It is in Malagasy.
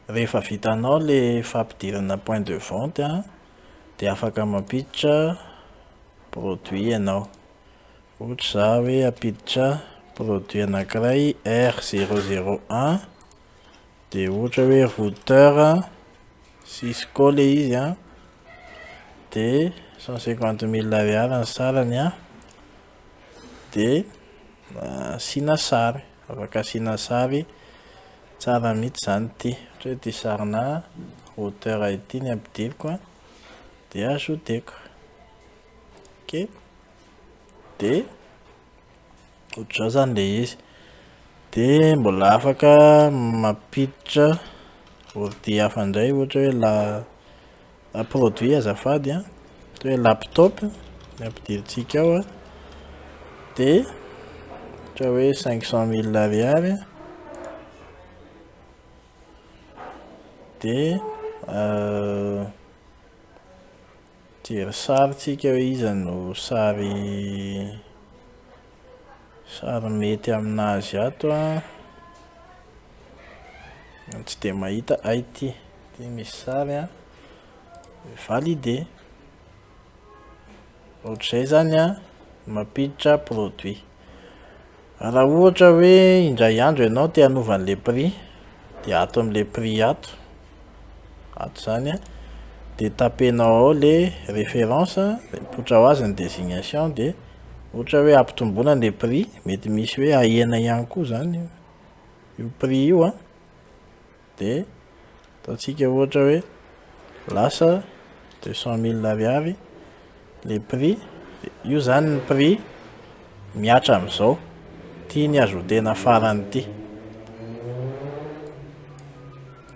Rehefa vitanao le fampidirana point de vente dia afaka mampiditra produit ianao. Ohatra za hoe ampiditra produit anankiray R001 de ohatra hoe routeur Cisco le izy de 150 000 ariary ny sarany de asiana sary, afaka asiana sary tsara mihitsy zany ity, ohatra hoe ity sarina routeur ity ny ampidiriko de ajouteko, ok, de ohatr'izao zany le izy. De mbola afaka mampiditra ordi hafa indray, ohatra hoe la produit azafady ohatra hoe laptop ny ampidirintsika ao de ohatra hoe 500 000 ariary de tiry sary tsika hoe iza no sary mety aminazy ato tsy de mahita ity misy sary validé. Ohatr'izay zany mampiditra produit. Raha ohatra hoe indray andro ianao te hanova an'le prix de ato am'le prix ato zany de tapenao ao le référence mipoitra ho azy ny désignation de ohatra hoe ampitomboina le prix, mety misy hoe ahena ihany koa zany io prix io de ataontsika ohatra hoe lasa 200 000 ariary le prix, io zany ny prix miatra am'izao, ity ny ajoutena farany ity.